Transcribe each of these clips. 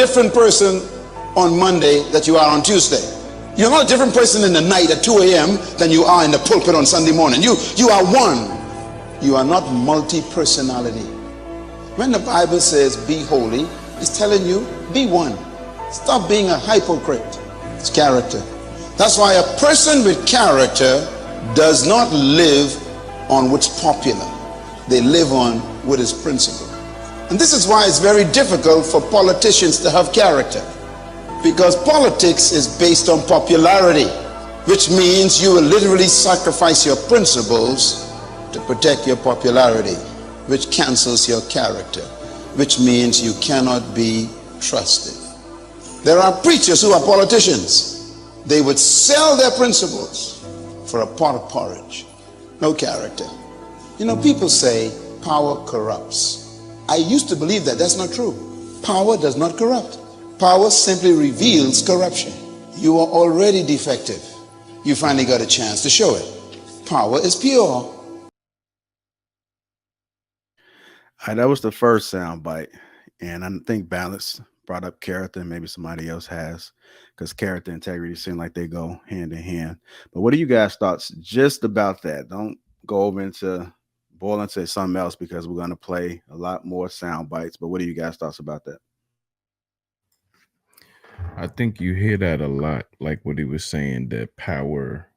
different person on Monday that you are on Tuesday. You're not a different person in the night at 2 a.m. than you are in the pulpit on Sunday morning. You are one. You are not multi-personality. When the Bible says be holy, it's telling you be one. Stop being a hypocrite. It's character. That's why a person with character does not live on what's popular. They live on what is principle. And this is why it's very difficult for politicians to have character. Because politics is based on popularity, which means you will literally sacrifice your principles to protect your popularity, which cancels your character, which means you cannot be trusted. There are preachers who are politicians. They would sell their principles for a pot of porridge. No character. You know, people say power corrupts. I used to believe that. That's not true. Power does not corrupt. Power simply reveals corruption. You are already defective. You finally got a chance to show it. Power is pure. All right, that was the first sound bite. And I think Balance brought up character, and maybe somebody else has, because character and integrity seem like they go hand in hand. But what are you guys' thoughts just about that? Don't go over into boil into something else, because we're going to play a lot more sound bites. But what are you guys' thoughts about that? I think you hear that a lot, like what he was saying, that power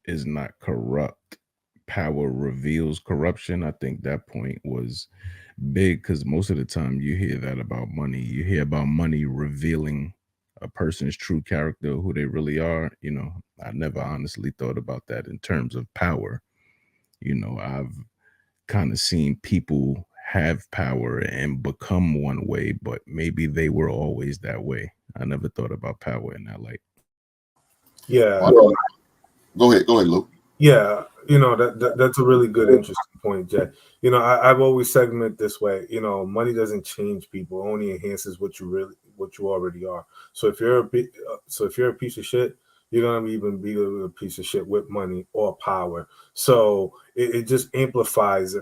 is not corrupt. Power reveals corruption. I think that point was big, because most of the time you hear that about money. You hear about money revealing a person's true character, who they really are. You know, I never honestly thought about that in terms of power. You know, I've kind of seen people have power and become one way, but maybe they were always that way. I never thought about power in that light. Yeah. Go ahead, Luke. Yeah, you know, that's a really good, interesting point, Jay. You know, I've always segmented this way. You know, money doesn't change people; it only enhances what you already are. So if you're a piece of shit, you're gonna even be a piece of shit with money or power. So it just amplifies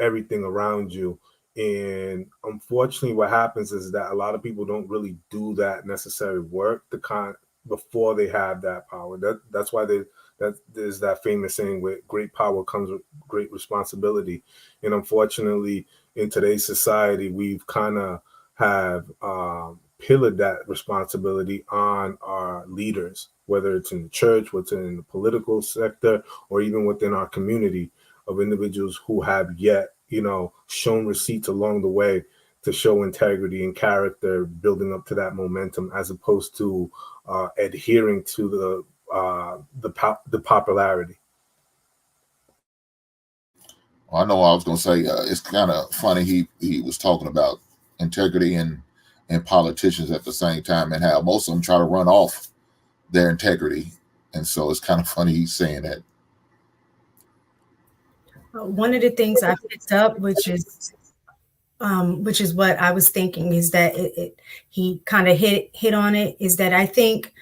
everything around you. And unfortunately, what happens is that a lot of people don't really do that necessary work before they have that power. That's why there's that famous saying, with great power comes with great responsibility. And unfortunately, in today's society, we've kind of have pillared that responsibility on our leaders, whether it's in the church, whether it's in the political sector, or even within our community, of individuals who have yet, you know, shown receipts along the way to show integrity and character, building up to that momentum, as opposed to adhering to the popularity. Well, I know I was going to say, it's kind of funny. He was talking about integrity and politicians at the same time, and how most of them try to run off their integrity. And so it's kind of funny he's saying that. One of the things I picked up, which is what I was thinking, is that he kind of hit on it, is that I think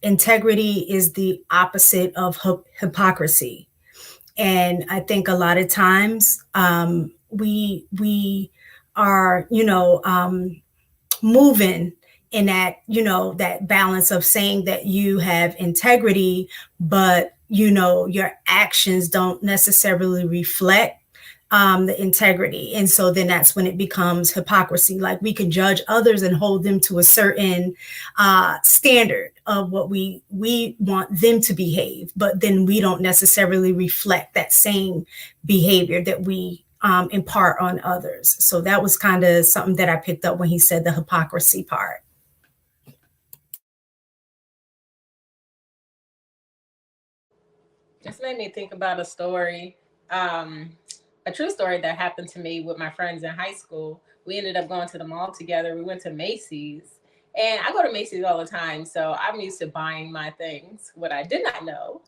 integrity is the opposite of hypocrisy. And I think a lot of times we are, you know, moving in that, you know, that balance of saying that you have integrity, but, you know, your actions don't necessarily reflect the integrity. And so then that's when it becomes hypocrisy. Like, we can judge others and hold them to a certain standard of what we want them to behave, but then we don't necessarily reflect that same behavior that we impart on others. So that was kind of something that I picked up when he said the hypocrisy part. This made me think about a story, a true story that happened to me with my friends in high school. We ended up going to the mall together. We went to Macy's, and I go to Macy's all the time, so I'm used to buying my things. What I did not know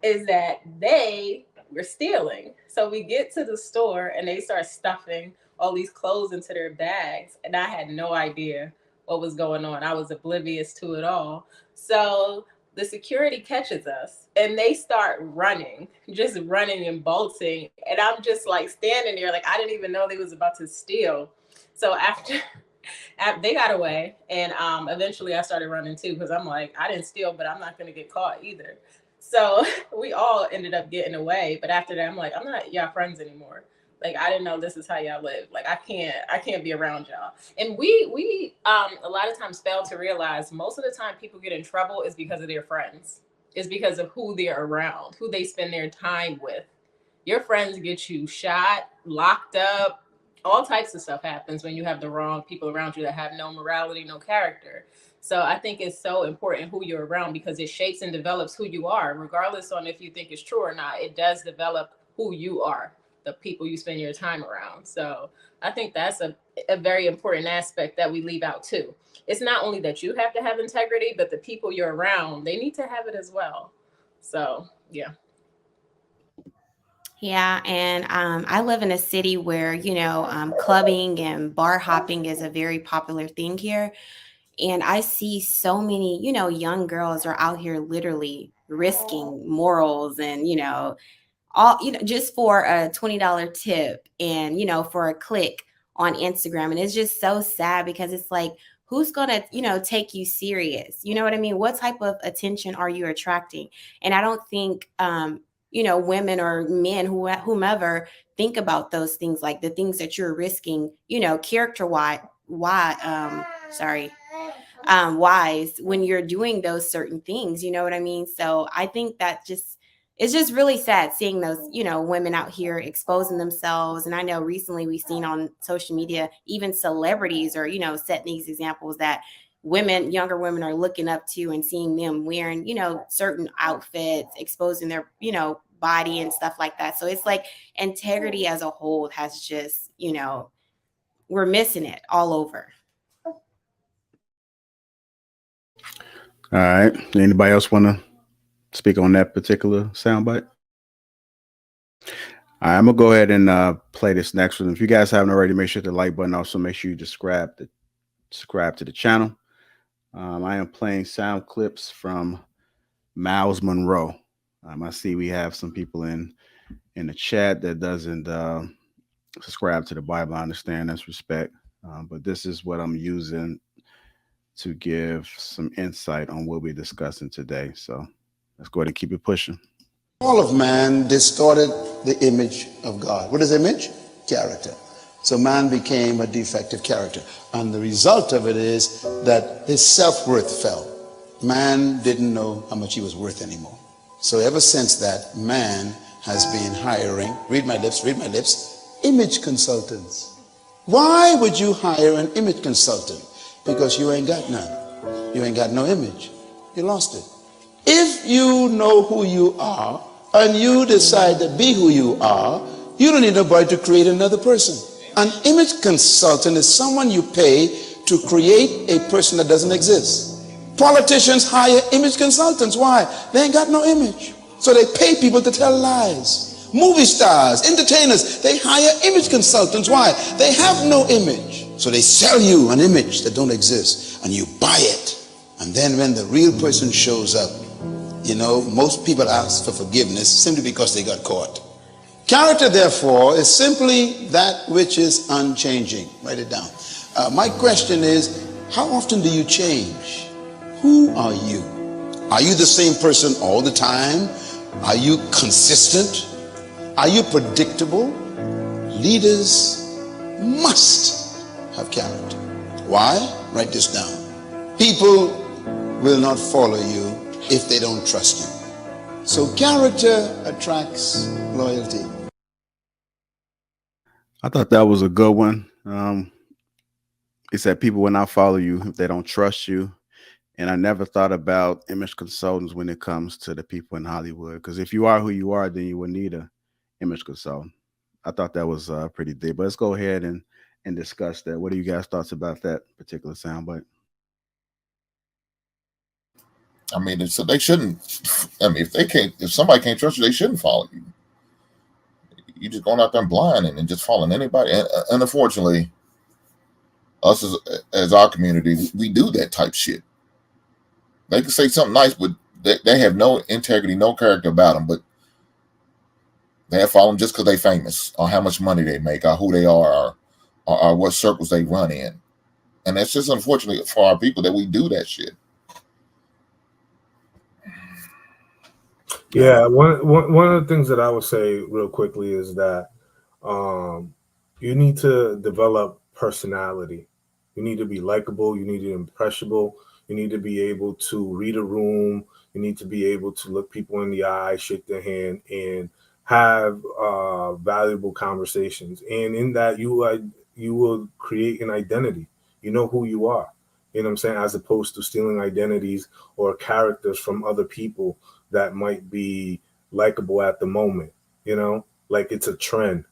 is that they were stealing. So we get to the store, and they start stuffing all these clothes into their bags, and I had no idea what was going on. I was oblivious to it all. So the security catches us, and they start running, just running and bolting. And I'm just like standing there, like I didn't even know they was about to steal. So they got away, and eventually I started running too, because I'm like, I didn't steal, but I'm not going to get caught either. So we all ended up getting away. But after that, I'm like, I'm not y'all friends anymore. Like, I didn't know this is how y'all live. Like, I can't be around y'all. And we a lot of times fail to realize most of the time people get in trouble is because of their friends. It's because of who they're around, who they spend their time with. Your friends get you shot, locked up. All types of stuff happens when you have the wrong people around you that have no morality, no character. So I think it's so important who you're around, because it shapes and develops who you are, regardless on if you think it's true or not. It does develop who you are, the people you spend your time around. So I think that's a very important aspect that we leave out too. It's not only that you have to have integrity, but the people you're around, they need to have it as well. So yeah. Yeah, and I live in a city where, clubbing and bar hopping is a very popular thing here. And I see so many, young girls are out here literally risking morals and, all, just for a $20 tip and, for a click on Instagram. And it's just so sad, because it's like, who's going to, take you serious? You know what I mean? What type of attention are you attracting? And I don't think, women or men, whomever, think about those things, like the things that you're risking, character wise, wise, when you're doing those certain things, you know what I mean? So I think that it's just really sad seeing those, women out here exposing themselves. And I know recently we've seen on social media, even celebrities are, setting these examples that younger women are looking up to, and seeing them wearing, certain outfits, exposing their, body and stuff like that. So it's like integrity as a whole has just, we're missing it all over. All right. Anybody else want to speak on that particular soundbite? All right, I'm gonna go ahead and play this next one. If you guys haven't already, make sure to like button. Also, make sure you subscribe to the channel. I am playing sound clips from Miles Monroe. I see we have some people in the chat that doesn't subscribe to the Bible. I understand, that's respect, but this is what I'm using to give some insight on what we're discussing today. So let's go ahead and keep it pushing. All of man distorted the image of God. What is image? Character. So man became a defective character. And the result of it is that his self-worth fell. Man didn't know how much he was worth anymore. So ever since that, man has been hiring, read my lips, image consultants. Why would you hire an image consultant? Because you ain't got none. You ain't got no image. You lost it. If you know who you are and you decide to be who you are, you don't need nobody to create another person. An image consultant is someone you pay to create a person that doesn't exist. Politicians hire image consultants. Why? They ain't got no image. So they pay people to tell lies. Movie stars, entertainers, they hire image consultants. Why? They have no image. So they sell you an image that don't exist, and you buy it. And then when the real person shows up, most people ask for forgiveness simply because they got caught. Character, therefore, is simply that which is unchanging. Write it down. My question is, how often do you change? Who are you? Are you the same person all the time? Are you consistent? Are you predictable? Leaders must have character. Why? Write this down. People will not follow you if they don't trust you. So character attracts loyalty. I thought that was a good one. It said people will not follow you if they don't trust you. And I never thought about image consultants when it comes to the people in Hollywood. Because if you are who you are, then you would need an image consultant. I thought that was pretty deep. But let's go ahead and discuss that. What are you guys' thoughts about that particular soundbite? I mean, so they shouldn't. I mean, if somebody can't trust you, they shouldn't follow you. You just going out there blind and just following anybody. And unfortunately, us as our community, we do that type shit. They can say something nice, but they have no integrity, no character about them. But they have followed them just because they're famous, or how much money they make, or who they are, or what circles they run in. And that's just unfortunate for our people that we do that shit. Yeah, one of the things that I would say real quickly is that you need to develop personality. You need to be likable. You need to be impressionable. You need to be able to read a room. You need to be able to look people in the eye, shake their hand, and have valuable conversations. And in that, you will create an identity. You know who you are. You know what I'm saying? As opposed to stealing identities or characters from other people that might be likable at the moment. You know, like it's a trend.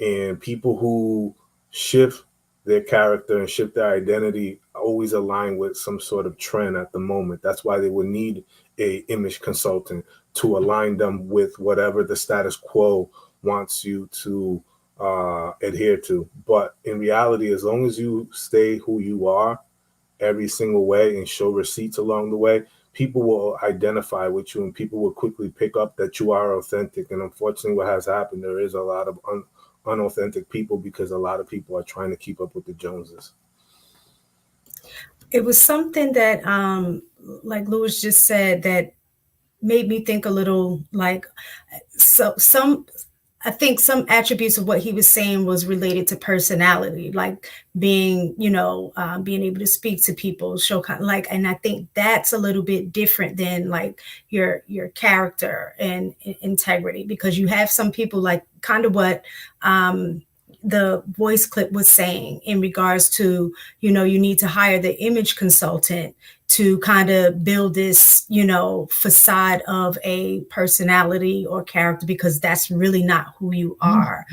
And people who shift their character and shift their identity always align with some sort of trend at the moment. That's why they would need a image consultant to align them with whatever the status quo wants you to adhere to. But in reality, as long as you stay who you are every single way and show receipts along the way, people will identify with you and people will quickly pick up that you are authentic. And unfortunately, what has happened, there is a lot of unauthentic people because a lot of people are trying to keep up with the Joneses. It was something that, like Louis just said, that made me think a little like, I think some attributes of what he was saying was related to personality, like being, being able to speak to people, show and I think that's a little bit different than like your character and integrity, because you have some people like kind of what the voice clip was saying in regards to, you need to hire the image consultant to kind of build this, facade of a personality or character, because that's really not who you are.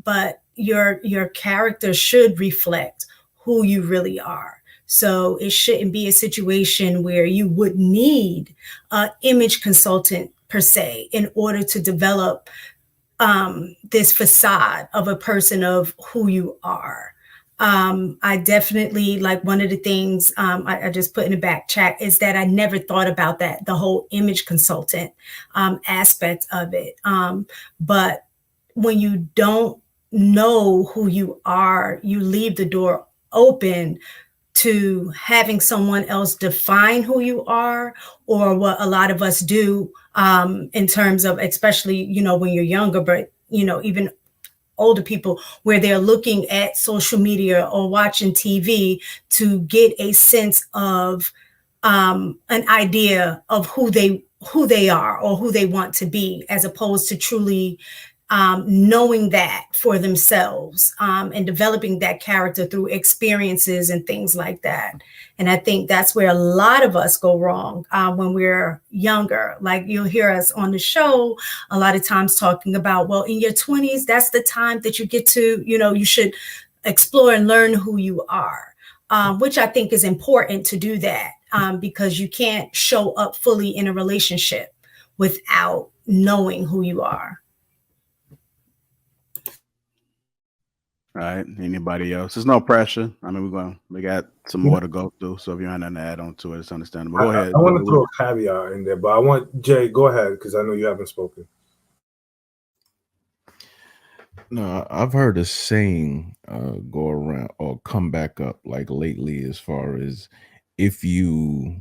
But your character should reflect who you really are. So it shouldn't be a situation where you would need an image consultant per se in order to develop this facade of a person of who you are. I definitely, like, one of the things I just put in the back chat is that I never thought about that, the whole image consultant aspect of it. But when you don't know who you are, you leave the door open to having someone else define who you are, or what a lot of us do in terms of, especially, when you're younger, but, even older people, where they're looking at social media or watching TV to get a sense of an idea of who they are or who they want to be, as opposed to truly knowing that for themselves and developing that character through experiences and things like that. And I think that's where a lot of us go wrong when we're younger. Like, you'll hear us on the show a lot of times talking about, well, in your 20s, that's the time that you get to, you should explore and learn who you are, which I think is important to do that because you can't show up fully in a relationship without knowing who you are. All right. Anybody else? There's no pressure. I mean, we got some more to go through. So if you have nothing to add on to it, it's understandable. Go ahead. I want to throw a caveat in there, but I want Jay, go ahead, because I know you haven't spoken. No, I've heard a saying go around or come back up like lately, as far as if you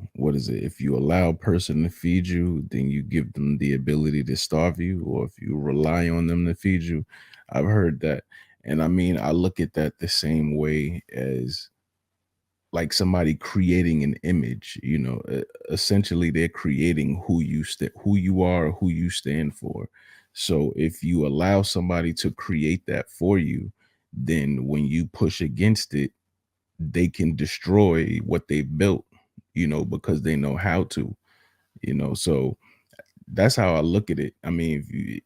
allow a person to feed you, then you give them the ability to starve you, or if you rely on them to feed you. I've heard that. And I mean, I look at that the same way as like somebody creating an image, essentially they're creating who you are, who you stand for. So if you allow somebody to create that for you, then when you push against it, they can destroy what they've built, because they know how to, so that's how I look at it. I mean, if you,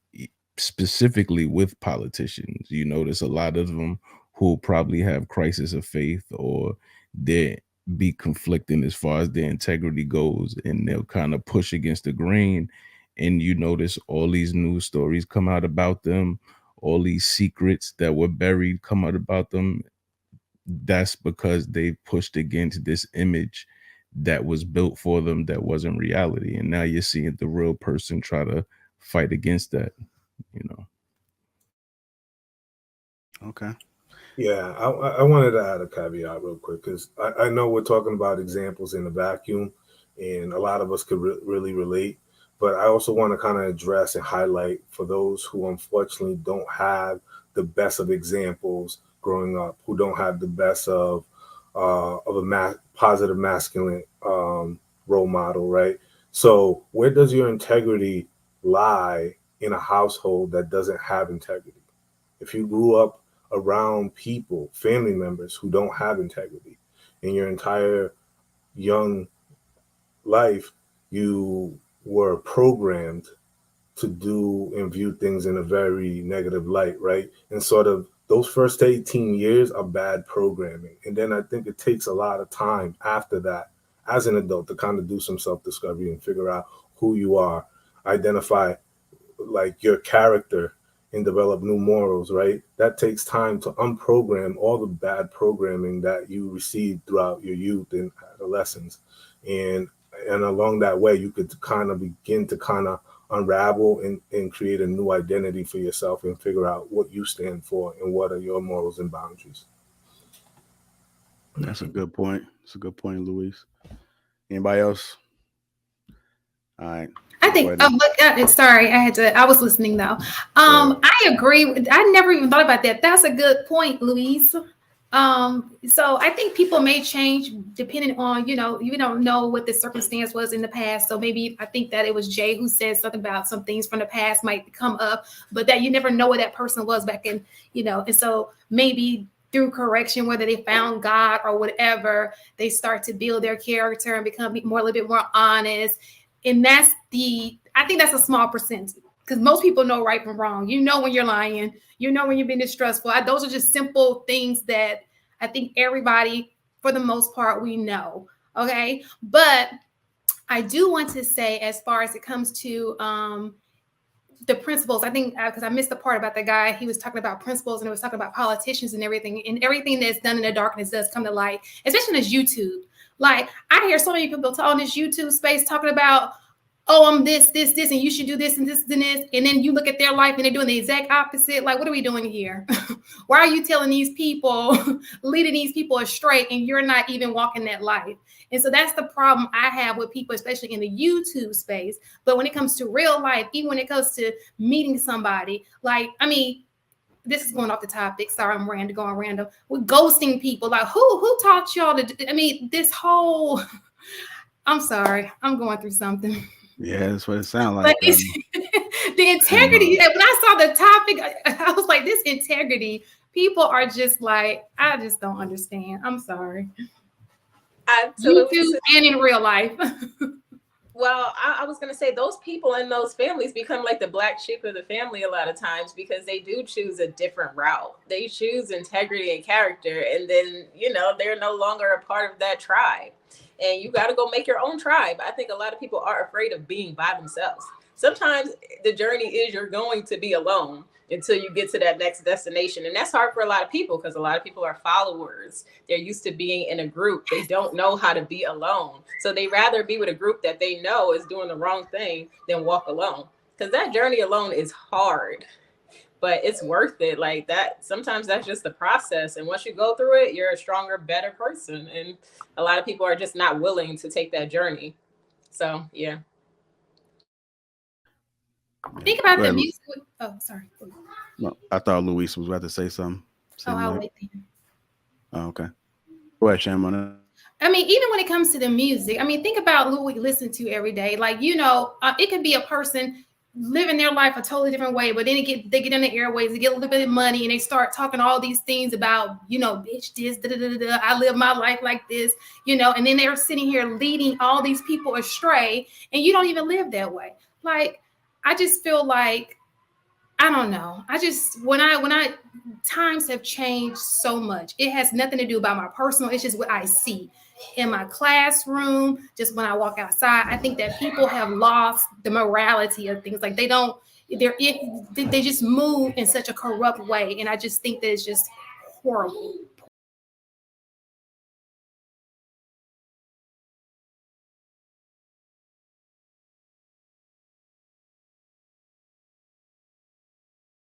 specifically with politicians, you notice a lot of them who probably have crisis of faith, or they be conflicting as far as their integrity goes, and they'll kind of push against the grain. And you notice all these news stories come out about them, all these secrets that were buried come out about them. That's because they pushed against this image that was built for them that wasn't reality. And now you're seeing the real person try to fight against that, Okay. Yeah, I wanted to add a caveat real quick because I know we're talking about examples in the vacuum, and a lot of us could really relate. But I also want to kind of address and highlight for those who unfortunately don't have the best of examples growing up, who don't have the best of a positive masculine role model, right? So where does your integrity lie in a household that doesn't have integrity? If you grew up around people, family members who don't have integrity in your entire young life, you were programmed to do and view things in a very negative light, right? And sort of those first 18 years are bad programming. And then I think it takes a lot of time after that as an adult to kind of do some self-discovery and figure out who you are, identify like your character and develop new morals, right? That takes time to unprogram all the bad programming that you received throughout your youth and adolescence. And along that way, you could kind of begin to kind of unravel and create a new identity for yourself and figure out what you stand for and what are your morals and boundaries. That's a good point. It's a good point, Luis. Anybody else? All right. I think. Oh, look, sorry, I was listening though. I agree. I never even thought about that. That's a good point, Luis. So I think people may change depending on, you don't know what the circumstance was in the past. So maybe I think that it was Jay who said something about some things from the past might come up, but that you never know what that person was back in, and so maybe through correction, whether they found God or whatever, they start to build their character and become a little bit more honest. And I think that's a small percentage because most people know right from wrong. You know when you're lying, when you're being distrustful. Those are just simple things that I think everybody, for the most part, we know. Okay. But I do want to say, as far as it comes to the principles, I think because I missed the part about the guy, he was talking about principles and he was talking about politicians and everything that's done in the darkness does come to light, especially on this YouTube. Like I hear so many people on this YouTube space talking about, oh, I'm this, and you should do this and this and this. And then you look at their life and they're doing the exact opposite. Like, what are we doing here? Why are you telling these people, leading these people astray, and you're not even walking that life? And so that's the problem I have with people, especially in the YouTube space. But when it comes to real life, even when it comes to meeting somebody, this is going off the topic. Sorry, I'm going random. With ghosting people, like who taught y'all to do, this whole, I'm sorry, I'm going through something. Yeah, that's what it sounds like. But the integrity, when I saw the topic, I was like, this integrity, people are just like, I just don't understand. I'm sorry. Absolutely. YouTube and in real life. Well, I was going to say those people in those families become like the black sheep of the family a lot of times because they do choose a different route. They choose integrity and character, and then, they're no longer a part of that tribe. And you got to go make your own tribe. I think a lot of people are afraid of being by themselves. Sometimes the journey is you're going to be alone until you get to that next destination. And that's hard for a lot of people because a lot of people are followers. They're used to being in a group. They don't know how to be alone. So they rather be with a group that they know is doing the wrong thing than walk alone. Because that journey alone is hard, but it's worth it. Like that, sometimes that's just the process. And once you go through it, you're a stronger, better person. And a lot of people are just not willing to take that journey. So, yeah. Think about the music. Oh, sorry. No, I thought Luis was about to say something. I'll wait then. Oh, okay. Go ahead, Shamona. Even when it comes to the music, think about who we listen to every day. Like, it could be a person living their life a totally different way, but then they get in the airways, they get a little bit of money, and they start talking all these things about, bitch, this, I live my life like this, and then they're sitting here leading all these people astray, and you don't even live that way. Like, I just feel like, I don't know. When I times have changed so much. It has nothing to do about my personal. It's just what I see in my classroom, just when I walk outside. I think that people have lost the morality of things. Like they just move in such a corrupt way. And I just think that it's just horrible.